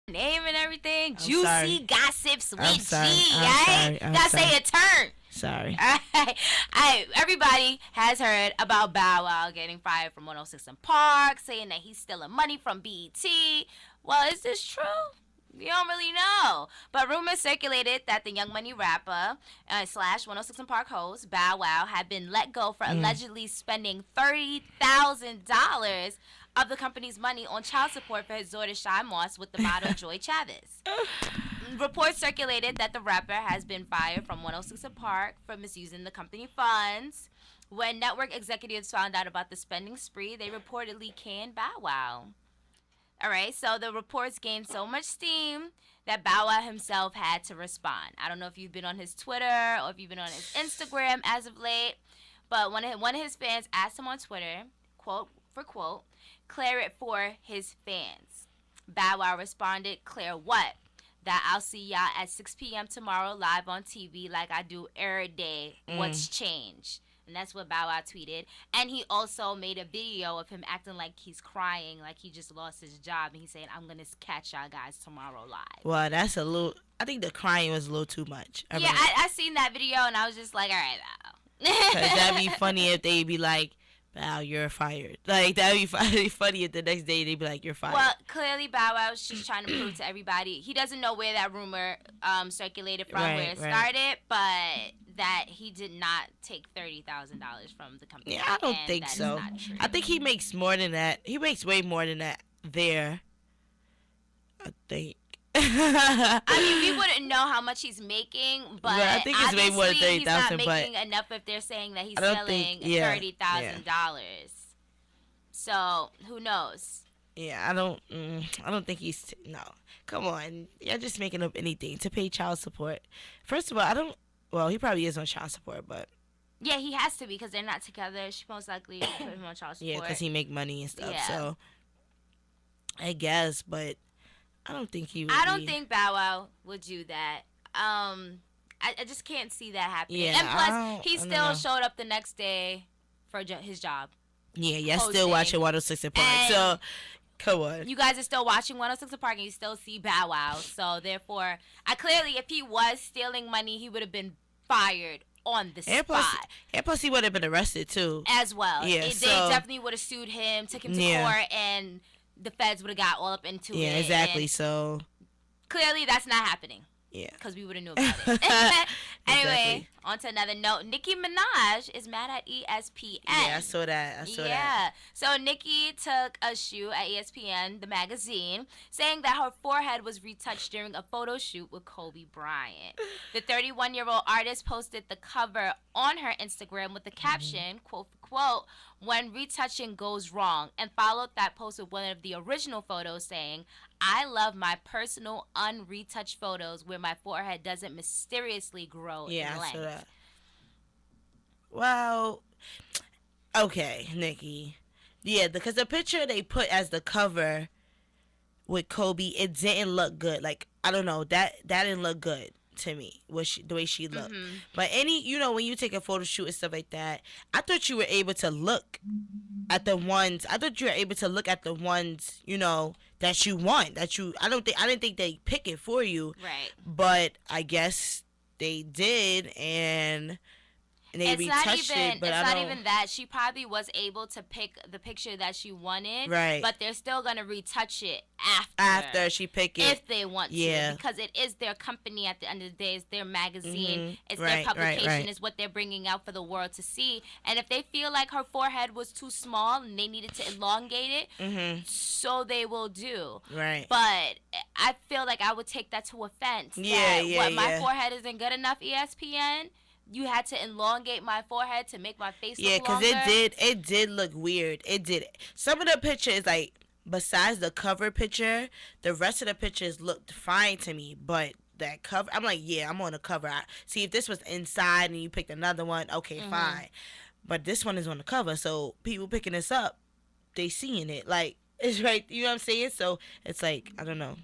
name and everything. I'm Juicy sorry. Gossips with I'm G, sorry. right? I'm Gotta sorry. say a turn. Sorry. Alright, everybody has heard about Bow Wow getting fired from 106 & Park, saying that he's stealing money from BET. Well, is this true? We don't really know. But rumors circulated that the Young Money rapper slash 106 & Park host, Bow Wow, had been let go for allegedly spending $30,000 of the company's money on child support for his daughter Shy Moss with the model Joy Chavez. Reports circulated that the rapper has been fired from 106 & Park for misusing the company funds. When network executives found out about the spending spree, they reportedly canned Bow Wow. All right, so the reports gained so much steam that Bow Wow himself had to respond. I don't know if you've been on his Twitter or if you've been on his Instagram as of late, but one of his fans asked him on Twitter, quote for quote, clear it for his fans. Bow Wow responded, clear what? That I'll see y'all at 6 p.m. tomorrow live on TV like I do every day. What's changed? And that's what Bow Wow tweeted. And he also made a video of him acting like he's crying, like he just lost his job. And he's saying, I'm going to catch y'all guys tomorrow live. Well, that's a little. I think the crying was a little too much. I seen that video and I was just like, all right, Bow. Because that'd be funny if they'd be like, Bow, you're fired. Like, that'd be funny if the next day they'd be like, you're fired. Well, clearly Bow Wow was just trying to prove to everybody. He doesn't know where that rumor circulated from, where it started, but that he did not take $30,000 from the company. Yeah, I don't think so. I think he makes more than that. He makes way more than that there. I think. I mean, we wouldn't know how much he's making, but I think it's way more than $30,000. He's not making enough if they're saying that he's selling $30,000. So who knows? Yeah, I don't think he's no. Come on, you're just making up anything to pay child support. First of all, I don't. Well, he probably is on child support, but yeah, he has to be because they're not together. She most likely put him on child support. Yeah, because he make money and stuff. Yeah. So I guess, but I don't think he would. I don't think Bow Wow would do that. I just can't see that happening. Yeah, and plus, he still showed up the next day for his job. Yeah, still watching 106 & Park. So, come on. You guys are still watching 106 & Park and you still see Bow Wow. So, therefore, clearly, if he was stealing money, he would have been fired on the spot. And plus, he would have been arrested, too. As well. Yeah, they definitely would have sued him, took him to court, and the feds would have got all up into it. Yeah, exactly. So, clearly, that's not happening. Yeah. Because we would have knew about it. Anyway, on to another note. Nicki Minaj is mad at ESPN. Yeah, I saw that. Yeah. So Nicki took a shoot at ESPN, the magazine, saying that her forehead was retouched during a photo shoot with Kobe Bryant. The 31-year-old artist posted the cover on her Instagram with the caption, quote for quote, when retouching goes wrong, and followed that post with one of the original photos saying, I love my personal unretouched photos where my forehead doesn't mysteriously grow in length. I saw that. Well, okay, Nikki. Yeah, because the picture they put as the cover with Kobe, it didn't look good. Like, I don't know, that didn't look good to me, the way she looked. But when you take a photo shoot and stuff like that, I thought you were able to look at the ones. I thought you were able to look at the ones, that you want. I didn't think they pick it for you. Right. But I guess they did, and they retouched it. But it's not even that. She probably was able to pick the picture that she wanted. Right. But they're still gonna retouch it after she pick it if they want to, because it is their company. At the end of the day, it's their magazine. It's their publication. Right. It's what they're bringing out for the world to see. And if they feel like her forehead was too small and they needed to elongate it, so they will do. Right. But I feel like I would take that to offense. My forehead isn't good enough, ESPN. You had to elongate my forehead to make my face look longer. Yeah, because it did look weird. It did. Some of the pictures, like, besides the cover picture, the rest of the pictures looked fine to me. But that cover, I'm like, yeah, I'm on the cover. See, if this was inside and you picked another one, okay, fine. But this one is on the cover, so people picking this up, they seeing it. Like, it's right, you know what I'm saying? So, it's like, I don't know.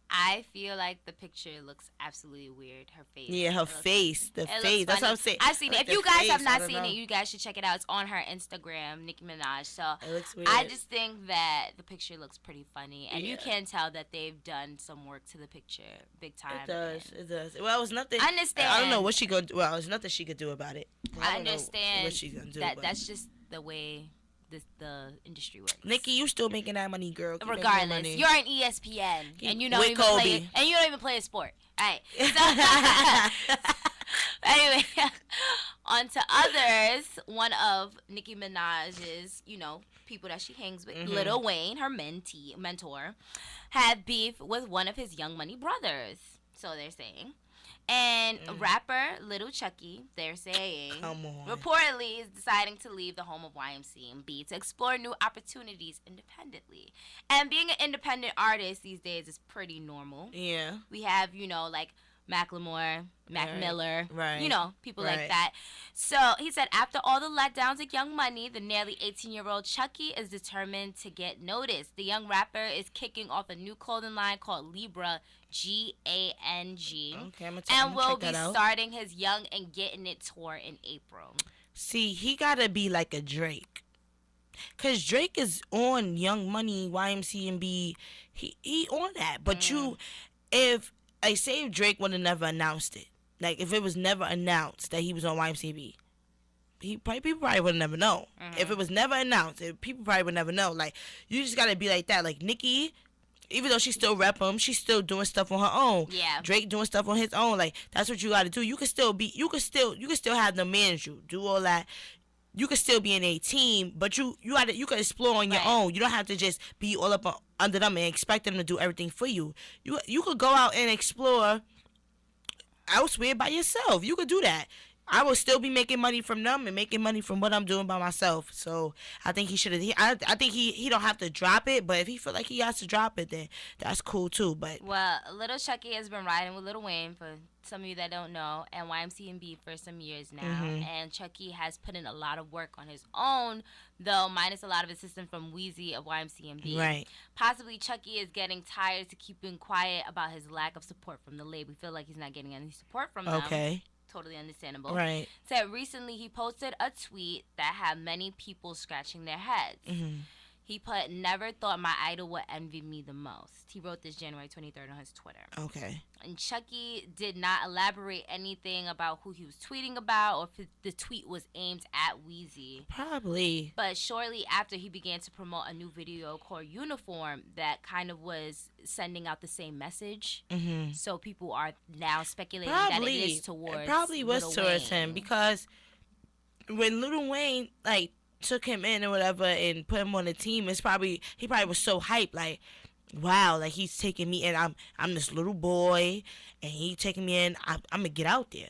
I feel like the picture looks absolutely weird. Her face. Yeah, her face. The face. That's what I'm saying. I've seen it. Like If you guys have not I seen don't it, know. you guys should check it out. It's on her Instagram, Nicki Minaj. So It looks weird. I just think that the picture looks pretty funny, and you Yeah. can tell that they've done some work to the picture, big time. It does. It does. Well, it's nothing. I understand. I don't know what she gonna do. Well, there's nothing she could do about it. I don't know understand what she's gonna do. that but- that's just the way the industry works. Nikki, you still making that money, girl. Keep making that Regardless, money. you're an ESPN, and you don't With even play Kobe. it, and you don't even play a sport. All right. So, anyway, on to others. One of Nicki Minaj's, people that she hangs with, Mhm. Lil Wayne, her mentor, had beef with one of his Young Money brothers. So they're saying. And rapper Little Chucky, they're saying, Come on. reportedly is deciding to leave the home of YMCMB to explore new opportunities independently. And being an independent artist these days is pretty normal. Yeah. We have, like Macklemore, Mac Right. Miller, Right. People like Right. that. So he said, after all the letdowns of Young Money, the nearly 18-year-old Chucky is determined to get noticed. The young rapper is kicking off a new clothing line called Libra, Gang, Okay, I'm and will check be that out. starting his Young and Getting It tour in April. See, he gotta be like a Drake. Cause Drake is on Young Money, YMCMB. He on that. But if say if Drake would have never announced it, like if it was never announced that he was on YMCMB, people probably would never know. If it was never announced, people probably would never know. Like you just gotta be like that. Like Nicki, even though she still rep him, she's still doing stuff on her own. Yeah. Drake doing stuff on his own. Like that's what you gotta do. You can still have them manage you, do all that. You could still be in a team, but you could explore on your Right. own. You don't have to just be all up under them and expect them to do everything for you. You could go out and explore elsewhere by yourself. You could do that. I will still be making money from them and making money from what I'm doing by myself. So I think he should have. I think he don't have to drop it, but if he feel like he has to drop it, then that's cool too. But Well, Little Chucky has been riding with Lil Wayne for some of you that don't know, and YMCMB for some years now. And Chucky has put in a lot of work on his own, though minus a lot of assistance from Wheezy of YMCMB. right, Possibly Chucky is getting tired to keeping quiet about his lack of support from the label. We feel like he's not getting any support from them. okay, Totally understandable. right. Said recently he posted a tweet that had many people scratching their heads. He put, "Never thought my idol would envy me the most." He wrote this January 23rd on his Twitter. Okay. And Chucky did not elaborate anything about who he was tweeting about or if the tweet was aimed at Wheezy. Probably. But shortly after, he began to promote a new video called Uniform that kind of was sending out the same message. So people are now speculating that it is towards It probably was Lil towards Wayne. him because when Lil Wayne took him in or whatever and put him on the team, he probably was so hyped, like, wow, like he's taking me in. I'm this little boy and he taking me in. I'm gonna get out there.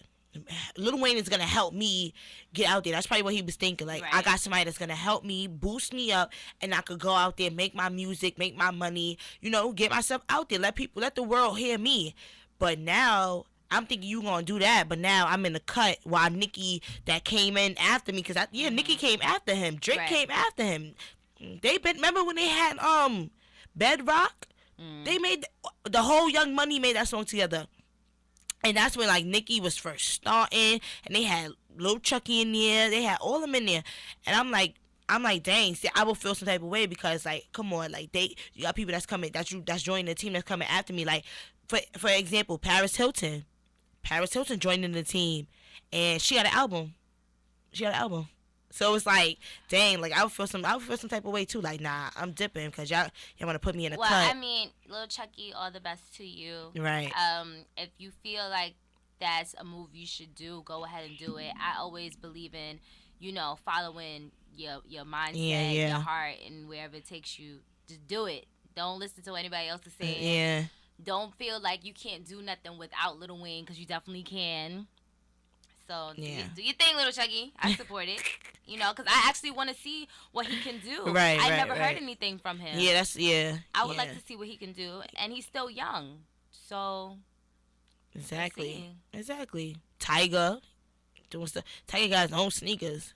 Lil Wayne is gonna help me get out there. That's probably what he was thinking. Like, I Right. got somebody that's gonna help me, boost me up, and I could go out there, make my music, make my money, get myself out there, let the world hear me. But now I'm thinking you gonna do that, but now I'm in the cut while Nicki that came in after me, cause Nicki came after him, Drake Right. came after him. Remember when they had Bedrock? They made the whole Young Money made that song together. And that's when Nicki was first starting, and they had Lil Chucky in there. They had all of them in there, and I'm like, dang. See, I will feel some type of way because, come on, you got people that's coming, that's joining the team that's coming after me. Like, for example, Paris Hilton joining the team, and she got an album. So it's like, dang, I would feel some type of way too. Like, nah, I'm dipping because y'all want to put me in a Well, cut. I mean, Lil Chucky, all the best to you. Right. If you feel like that's a move you should do, go ahead and do it. I always believe in, following your mindset, your heart, and wherever it takes you, just do it. Don't listen to what anybody else is saying. Yeah. Don't feel like you can't do nothing without Lil Wayne, because you definitely can. So do your thing, Little Chucky. I support it. Because I actually want to see what he can do. Right, I right, never right. heard anything from him. Yeah, I would like to see what he can do, and he's still young. So Exactly. Tiger doing stuff. Tiger got his own sneakers.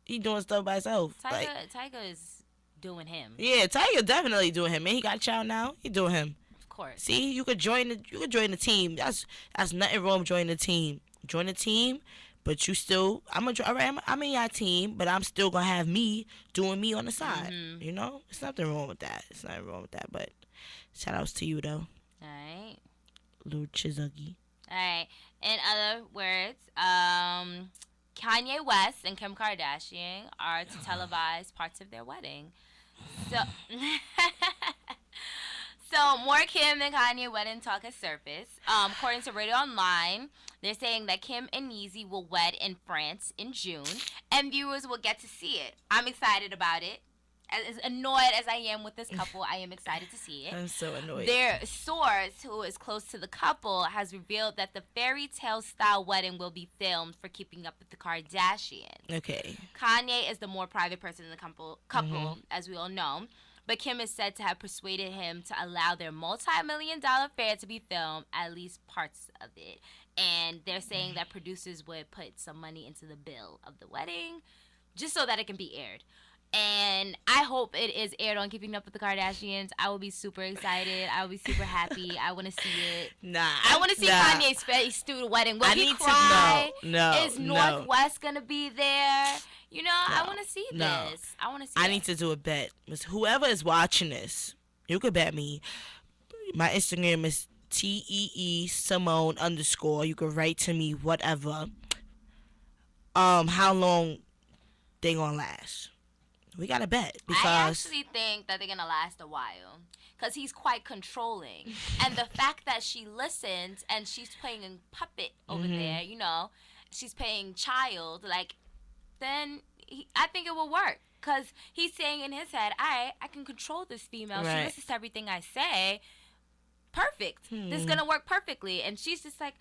He doing stuff by himself. Tiger is doing him. Yeah, Tiger definitely doing him. Man, he got a child now. He doing him. Of course. See, you could join the team. That's nothing wrong with joining the team. Join the team, but you still I'm in your team, but I'm still gonna have me doing me on the side. Mm-hmm. You know, it's nothing wrong with that. But shout outs to you though, All right. Lil Chizuki. All right. In other words, Kanye West and Kim Kardashian are to televise parts of their wedding. So, so more Kim and Kanye wedding talk has surfaced. According to Radio Online, they're saying that Kim and Yeezy will wed in France in June, and viewers will get to see it. I'm excited about it. As annoyed as I am with this couple, I am excited to see it. I'm so annoyed. Their source, who is close to the couple, has revealed that the fairy tale style wedding will be filmed for Keeping Up with the Kardashians. Okay. Kanye is the more private person in the couple, as we all know. But Kim is said to have persuaded him to allow their multi-million-dollar affair to be filmed, at least parts of it. And they're saying that producers would put some money into the bill of the wedding just so that it can be aired. And I hope it is aired on Keeping Up with the Kardashians. I will be super excited. I will be super happy. I want to see it. I want to see Kanye's face through the wedding. Will he cry? No. Is North West going to be there? You know, I want to see this. I want to see I need to do a bet. Whoever is watching this, you could bet me. My Instagram is TEE Simone _ You could write to me, whatever. How long they gonna last? We got to bet because I actually think that they're going to last a while because he's quite controlling. And the fact that she listens and she's playing a puppet over there, you know, she's playing child, like, then I think it will work because he's saying in his head, I can control this female. Right. She listens to everything I say. Perfect. This is going to work perfectly. And she's just like,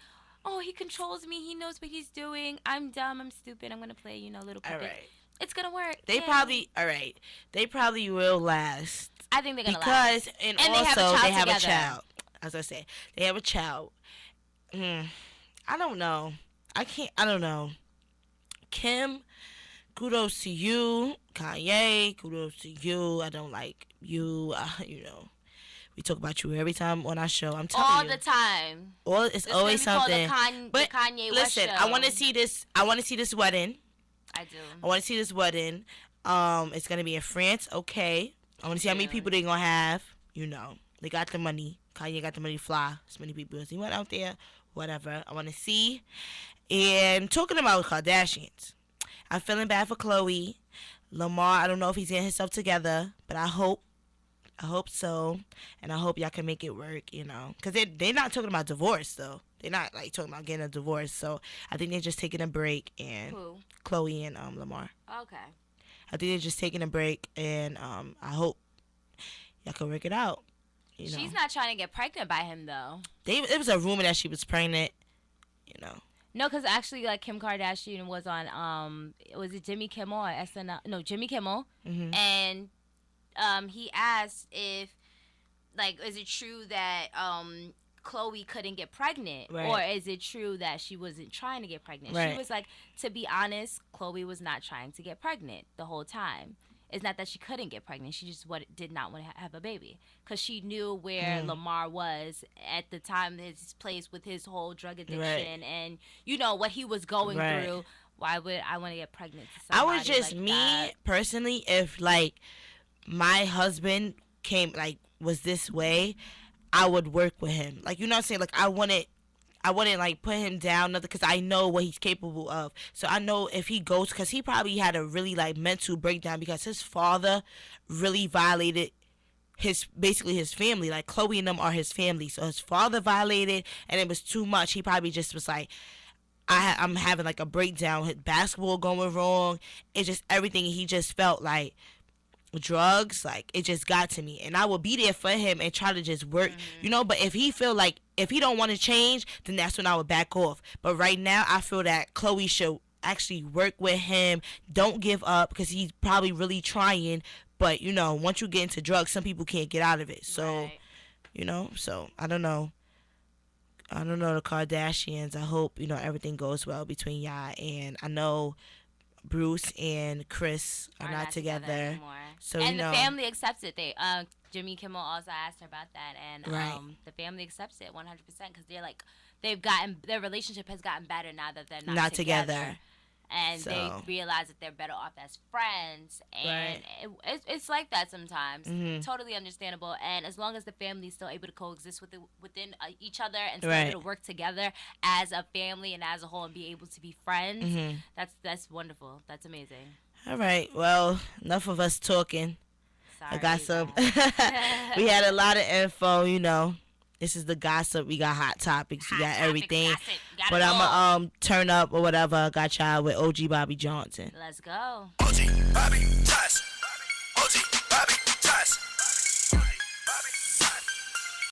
oh, he controls me. He knows what he's doing. I'm dumb. I'm stupid. I'm going to play, you know, little puppet. All right. It's gonna work. They probably will last. I think they're gonna last. And also they have a child. As I said, they have a child. I don't know. I don't know. Kim, kudos to you. Kanye, kudos to you. I don't like you. You know, we talk about you every time on our show. I'm telling you. All the time. It's always something. But Kanye West listen, show. I want to see this wedding. I do. I want to see this wedding. It's gonna be in France. Okay. I want to see how many people they gonna have. You know, they got the money. Kanye got the money to fly as many people as he went out there. Whatever. I want to see. And talking about Kardashians, I'm feeling bad for Khloe. Lamar, I don't know if he's getting himself together, but I hope so, and I hope y'all can make it work. You know, because they're not talking about divorce though. They're not like talking about getting a divorce. So I think they're just taking a break. And who? Khloe and Lamar. Okay. I think they're just taking a break, and I hope y'all can work it out. You know. She's not trying to get pregnant by him though. It was a rumor that she was pregnant. You know. No, because actually, like Kim Kardashian was on was it Jimmy Kimmel or SNL? No, Jimmy Kimmel, and he asked if, like, is it true that Khloe couldn't get pregnant, or is it true that she wasn't trying to get pregnant? She was like, to be honest, Khloe was not trying to get pregnant the whole time. It's not that she couldn't get pregnant. She just did not want to have a baby because she knew where Lamar was at the time, his place with his whole drug addiction and, you know, what he was going through. Why would I want to get pregnant to somebody I would just, like me that? Personally, if, like, my husband was this way, I would work with him. Like, you know what I'm saying? Like, I wouldn't like put him down because I know what he's capable of. So I know if he goes, because he probably had a really like mental breakdown because his father really violated basically his family. Like Khloe and them are his family. So his father violated and it was too much. He probably just was like, I'm having like a breakdown. His basketball going wrong. It's just everything. He just felt like drugs, like it just got to me, and I will be there for him and try to just work, you know. But if he don't want to change, then that's when I would back off. But right now I feel that Khloe should actually work with him. Don't give up because he's probably really trying, but you know, once you get into drugs, some people can't get out of it. So you know, so I don't know the Kardashians. I hope, you know, everything goes well between y'all, and I know Bruce and Chris are not together anymore. So and you know, the family accepts it. Jimmy Kimmel also asked her about that, and Right. the family accepts it 100% because they're like, they've gotten, their relationship has gotten better now that they're not together. And they So. realize that they're better off as friends, and Right. it's like that sometimes. Mhm. Totally understandable. And as long as the family's still able to coexist within each other and still Right. able to work together as a family and as a whole and be able to be friends, Mhm. that's wonderful. That's amazing. All right. Well, enough of us talking. Sorry, I got some. guys. We had a lot of info, you know. This is the gossip. We got hot topics. We Hot got topics, everything. gossip, got But it I'ma all. turn up or whatever. I got y'all with OG Bobby Johnson. Let's go. OG Bobby Johnson. OG Bobby Johnson.